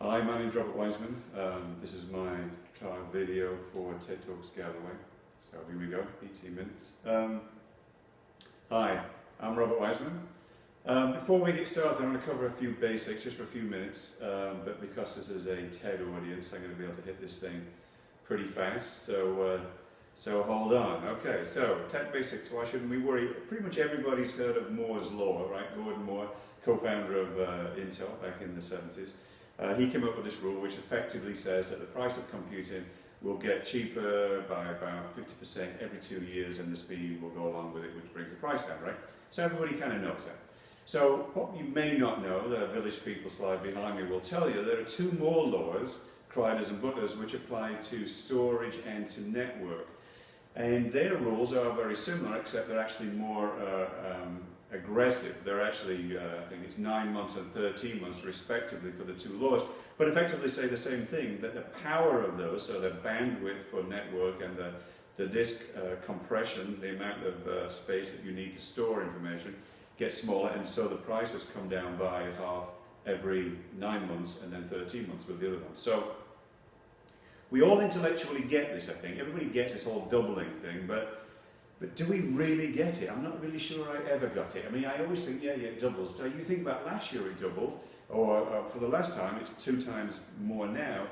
Hi, my name's Robert Wiseman. This is my trial video for TED Talks Galway. So here we go, 18 minutes. Hi, I'm Robert Wiseman. Before we get started, I'm going to cover a few basics just for a few minutes, but because this is a TED audience, I'm going to be able to hit this thing pretty fast, so hold on. Okay, so TED basics, why shouldn't we worry? Pretty much everybody's heard of Moore's Law, right? Gordon Moore, co-founder of Intel back in the 70s. He came up with this rule which effectively says that the price of computing will get cheaper by about 50% every 2 years, and the speed will go along with it, which brings the price down, right? So everybody kind of knows that. So what you may not know, the village people slide behind me will tell you, there are two more laws, Crider's and Butler's, which apply to storage and to network. And their rules are very similar, except they're actually more aggressive. They're actually, I think it's 9 months and 13 months respectively for the two laws, but effectively say the same thing, that the power of those, so the bandwidth for network and the disk compression, the amount of space that you need to store information, gets smaller, and so the prices come down by half every 9 months and then 13 months with the other one. So we all intellectually get this, I think. Everybody gets this whole doubling thing, but do we really get it? I'm not really sure I ever got it. I mean, I always think, yeah, it doubles. So you think about last year it doubled, or for the last time it's 2 times more now,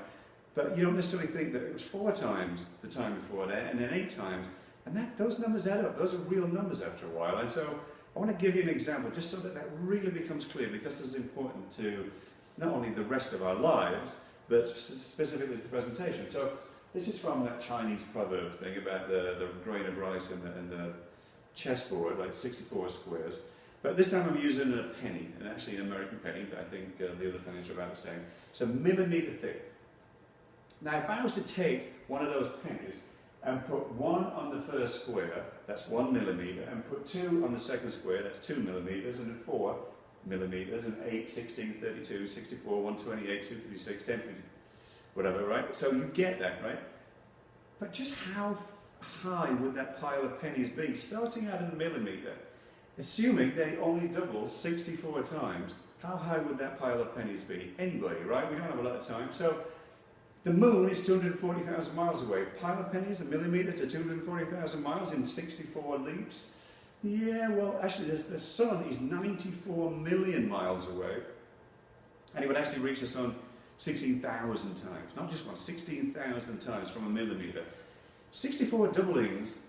but you don't necessarily think that it was 4 times the time before that, and then 8 times, and those numbers add up. Those are real numbers after a while, and so I want to give you an example just so that really becomes clear, because this is important to not only the rest of our lives, but specifically to the presentation. So this is from that Chinese proverb thing about the grain of rice and the chessboard, like 64 squares. But this time I'm using a penny, and actually an American penny, but I think the other pennies are about the same. It's a millimetre thick. Now if I was to take one of those pennies and put 1 on the first square, that's 1 millimetre, and put 2 on the second square, that's 2 millimetres, and then 4 millimetres, and 8, 16, 32, 64, 128, 256, 1050, whatever, right? So you get that, right? But just how high would that pile of pennies be? Starting out at a millimetre, assuming they only double 64 times, how high would that pile of pennies be? Anybody, right? We don't have a lot of time. So the moon is 240,000 miles away. Pile of pennies, a millimetre to 240,000 miles in 64 leaps? Yeah, well, actually, the sun is 94 million miles away, and it would actually reach the sun 16,000 times, not just one, 16,000 times from a millimetre. 64 doublings,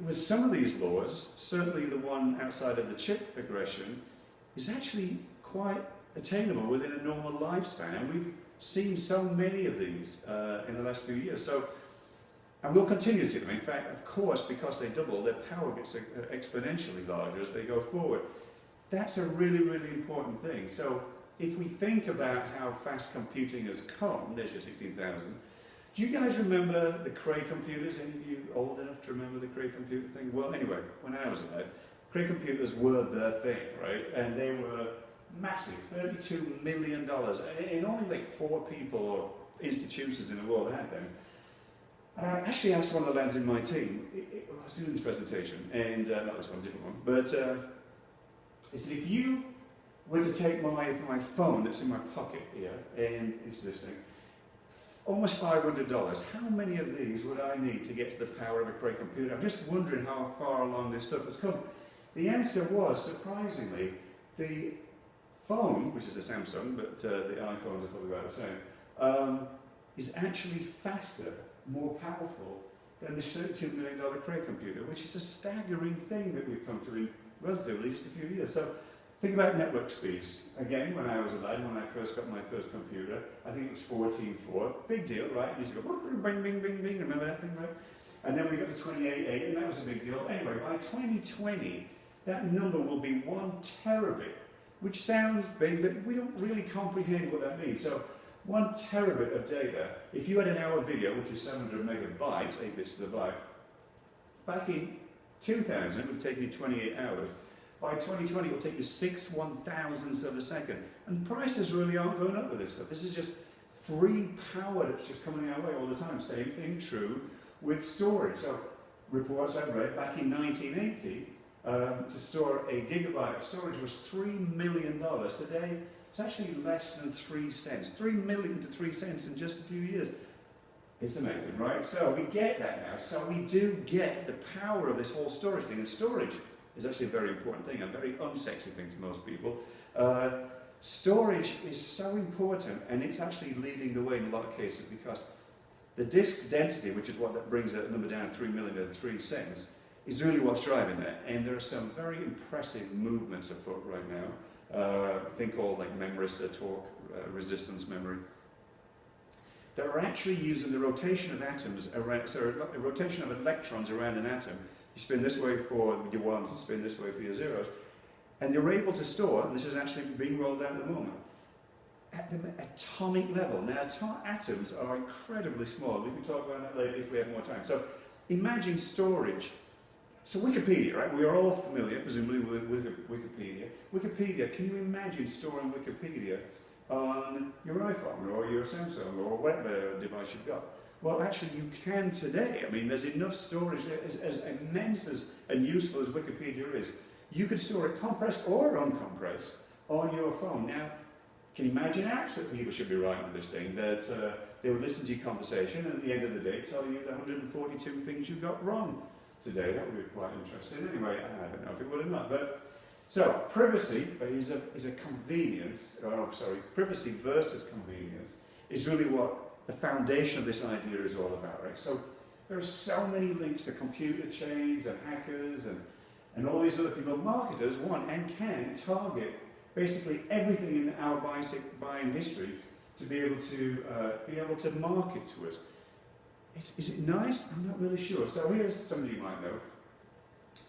with some of these laws, certainly the one outside of the chip aggression, is actually quite attainable within a normal lifespan, and we've seen so many of these in the last few years. So, and we'll continue to see them. In fact, of course, because they double, their power gets exponentially larger as they go forward. That's a really, really important thing. So if we think about how fast computing has come, there's your 16,000. Do you guys remember the Cray computers? Any of you old enough to remember the Cray computer thing? Well, anyway, when I was a lad, Cray computers were the thing, right? And they were massive, $32 million. And only like 4 people or institutions in the world had them. And I actually asked one of the lads in my team, I was doing this presentation, and not this one, a different one, but I said, if you were to take my phone that's in my pocket here, and it's this thing, almost $500, how many of these would I need to get to the power of a Cray computer? I'm just wondering how far along this stuff has come. The answer was, surprisingly, the phone, which is a Samsung, but the iPhone is probably about the same, is actually faster, more powerful than the $32 million Cray computer, which is a staggering thing that we've come to in relatively just a few years. So think about network speeds. Again, when I was a lad, when I first got my first computer, I think it was 14.4, big deal, right? You used to go bing, bing, bing, bing, remember that thing, right? And then we got to 28.8, and that was a big deal. Anyway, by 2020, that number will be 1 terabit, which sounds big, but we don't really comprehend what that means. So 1 terabit of data, if you had an hour video, which is 700 megabytes, 8 bits to the byte, back in 2000, it would have taken you 28 hours. By 2020, it will take you 6 1,000ths of a second. And prices really aren't going up with this stuff. This is just free power that's just coming our way all the time. Same thing true with storage. So reports I read back in 1980, to store a gigabyte of storage was $3 million. Today, It's actually less than 3 cents. 3 million to 3 cents in just a few years. It's amazing, right? So we get that now. So we do get the power of this whole storage thing. And storage is actually a very important thing, a very unsexy thing to most people. Storage is so important, and it's actually leading the way in a lot of cases, because the disk density, which is what that brings that number down 3 million to 3 cents, is really what's driving that. And there are some very impressive movements afoot right now. A thing called like memristor torque resistance memory. They're actually using the rotation of atoms around, so a rotation of electrons around an atom. You spin this way for your ones and spin this way for your zeros. And you're able to store, and this is actually being rolled out at the moment, at the atomic level. Now, atoms are incredibly small. We can talk about that later if we have more time. So imagine storage. So Wikipedia, right? We are all familiar, presumably, with Wikipedia. Wikipedia, can you imagine storing Wikipedia on your iPhone or your Samsung or whatever device you've got? Well, actually, you can today. I mean, there's enough storage, as immense and useful as Wikipedia is. You could store it compressed or uncompressed on your phone. Now, can you imagine apps that people should be writing on this thing, that they would listen to your conversation and at the end of the day tell you the 142 things you got wrong today? That would be quite interesting. Anyway, I don't know if it would or not. But so privacy is a convenience. Privacy versus convenience is really what the foundation of this idea is all about, right? So there are so many links to computer chains and hackers and all these other people. Marketers want and can target basically everything in our buying history to be able to market to us. Is it nice? I'm not really sure. So here's somebody you might know,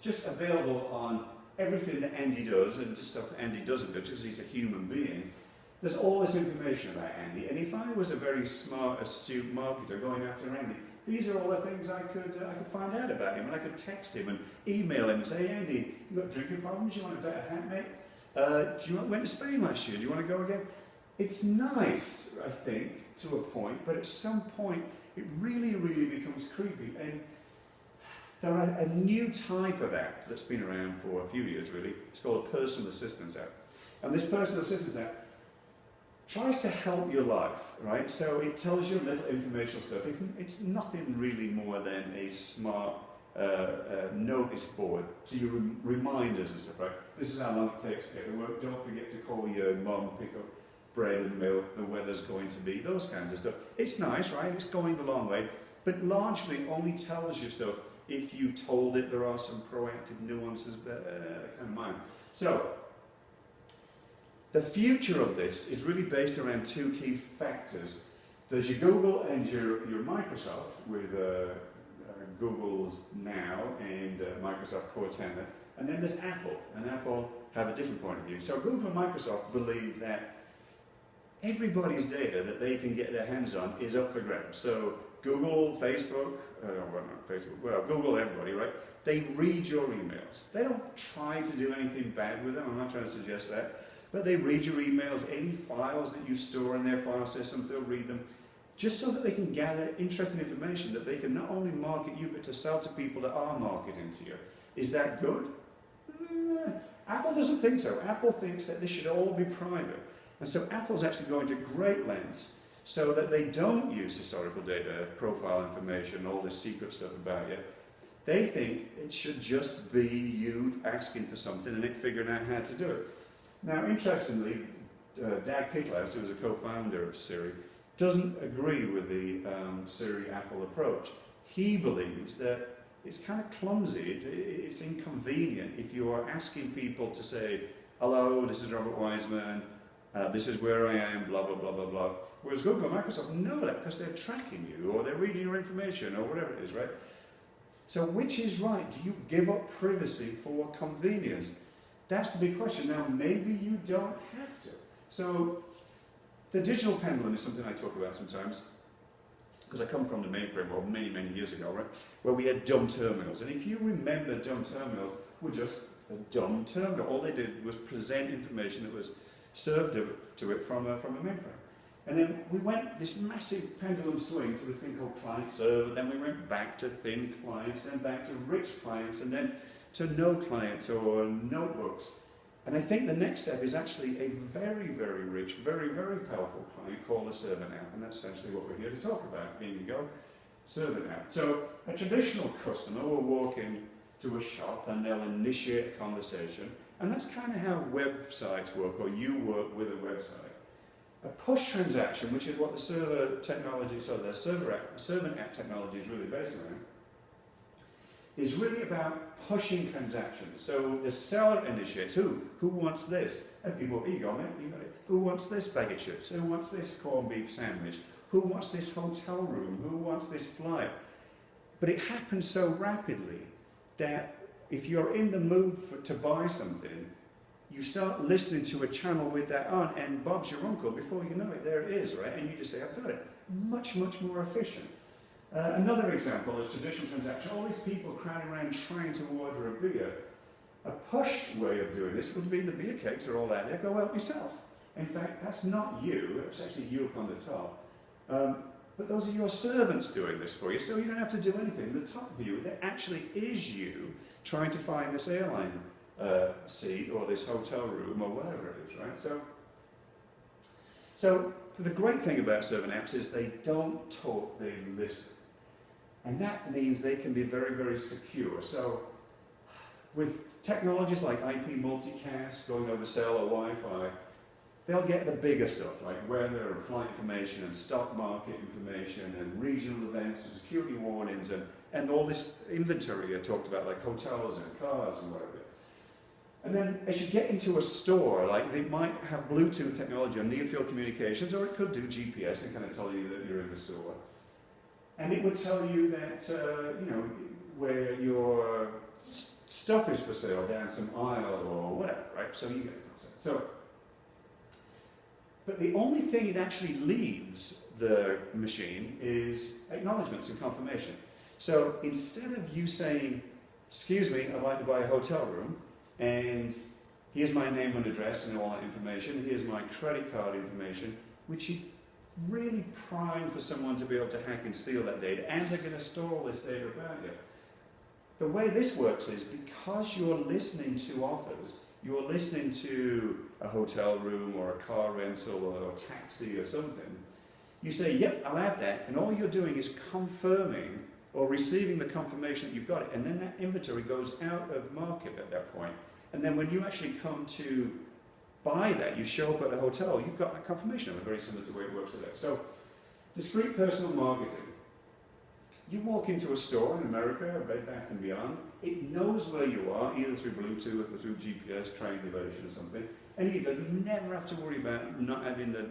just available on everything that Andy does and just stuff that Andy doesn't do, because he's a human being. There's all this information about Andy, and if I was a very smart, astute marketer going after Andy, these are all the things I could find out about him, and I could text him and email him and say, hey, Andy, you got drinking problems? You want a better hat, mate? Went to Spain last year. Do you want to go again? It's nice, I think, to a point, but at some point it really, really becomes creepy. And there are a new type of app that's been around for a few years, really. It's called a personal assistance app. And this personal assistance app tries to help your life, right? So it tells you little informational stuff. It's nothing really more than a smart notice board to your reminders and stuff, right? This is how long it takes to get to work. Don't forget to call your mum, pick up bread and milk, the weather's going to be, those kinds of stuff. It's nice, right? It's going the long way, but largely only tells you stuff if you told it. There are some proactive nuances that kind of mind. So the future of this is really based around two key factors. There's your Google and your Microsoft with Google's Now and Microsoft Cortana, and then there's Apple, and Apple have a different point of view. So Google and Microsoft believe that everybody's data that they can get their hands on is up for grabs. So Google, Facebook, Google, everybody, right? They read your emails. They don't try to do anything bad with them. I'm not trying to suggest that. But they read your emails, any files that you store in their file systems, they'll read them, just so that they can gather interesting information that they can not only market you, but to sell to people that are marketing to you. Is that good? Apple doesn't think so. Apple thinks that this should all be private. And so Apple's actually going to great lengths so that they don't use historical data, profile information, all this secret stuff about you. They think it should just be you asking for something and it figuring out how to do it. Now, interestingly, Dag Kitlaus, who was a co-founder of Siri, doesn't agree with the Siri-Apple approach. He believes that it's kind of clumsy, it's inconvenient if you are asking people to say, hello, this is Robert Wiseman, this is where I am, blah, blah, blah, blah, blah. Whereas Google and Microsoft know that because they're tracking you, or they're reading your information, or whatever it is, right? So which is right? Do you give up privacy for convenience? That's the big question. Now, maybe you don't have to. So the digital pendulum is something I talk about sometimes, because I come from the mainframe world many, many years ago, right? Where we had dumb terminals. And if you remember, dumb terminals were just a dumb terminal. All they did was present information that was served to it from a mainframe. And then we went this massive pendulum swing to the thing called client-server, then we went back to thin clients, then back to rich clients, and then to no clients or notebooks. And I think the next step is actually a very, very rich, very, very powerful client called a servant app, and that's essentially what we're here to talk about. Here you go, servant app. So a traditional customer will walk into a shop and they'll initiate a conversation, and that's kind of how websites work, or you work with a website. A push transaction, which is what the server technology, so the servant app technology is really based around, is really about pushing transactions. So the seller initiates, who wants this? And people, here you go, mate, you got it. Who wants this bag of chips? Who wants this corned beef sandwich? Who wants this hotel room? Who wants this flight? But it happens so rapidly that if you're in the mood to buy something, you start listening to a channel with that on, and Bob's your uncle. Before you know it, there it is, right? And you just say, I've got it. Much, much more efficient. Another example is traditional transaction. All these people crowding around trying to order a beer. A push way of doing this would be the beer cakes are all out there. Go help yourself. In fact, that's not you. It's actually you up on the top. But those are your servants doing this for you, so you don't have to do anything. The top view, that actually is you trying to find this airline seat or this hotel room or whatever it is, right? So the great thing about servant apps is they don't talk, they listen. And that means they can be very, very secure. So with technologies like IP multicast, going over cell or Wi-Fi, they'll get the bigger stuff like weather and flight information and stock market information and regional events and security warnings and all this inventory I talked about, like hotels and cars and whatever. And then as you get into a store, like they might have Bluetooth technology or near-field communications, or it could do GPS and kind of tell you that you're in the store. And it would tell you that, where your stuff is for sale down some aisle or whatever, right? So you get the concept. But the only thing it actually leaves the machine is acknowledgements and confirmation. So instead of you saying, excuse me, I'd like to buy a hotel room, and here's my name and address and all that information, here's my credit card information, which is really prime for someone to be able to hack and steal that data, and they're going to store all this data about you. The way this works is because you're listening to offers, you're listening to a hotel room or a car rental or a taxi or something, you say, yep, I'll have that, and all you're doing is confirming or receiving the confirmation that you've got it, and then that inventory goes out of market at that point. And then when you actually come to buy that, you show up at a hotel, you've got that confirmation of it, very similar to the way it works today. So, discrete personal marketing. You walk into a store in America, Bed Bath & Beyond, it knows where you are, either through Bluetooth or through GPS triangulation or something, and either you never have to worry about not having the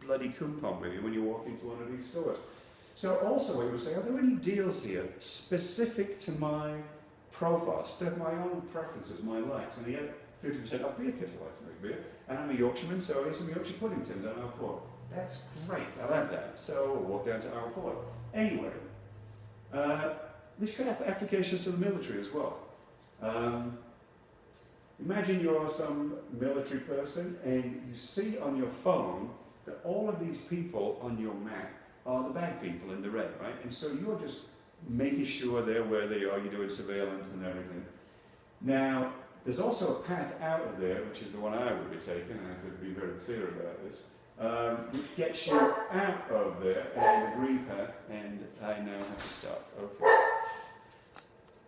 bloody coupon with you when you walk into one of these stores. So also it would say, are there any deals here specific to my profile, stuff my own preferences, my likes, and he had 50% off beer kit, I like to make beer, and I'm a Yorkshireman, so here's some Yorkshire pudding tins on aisle 4. That's great, I'll have that. So we'll walk down to aisle 4. Anyway, this could have applications to the military as well. Imagine you're some military person and you see on your phone that all of these people on your map are the bad people in the red, right? And so you're just making sure they're where they are, you're doing surveillance and everything. Now, there's also a path out of there, which is the one I would be taking, and I have to be very clear about this, which gets you out of there, and the green path, and I now have to stop. Okay.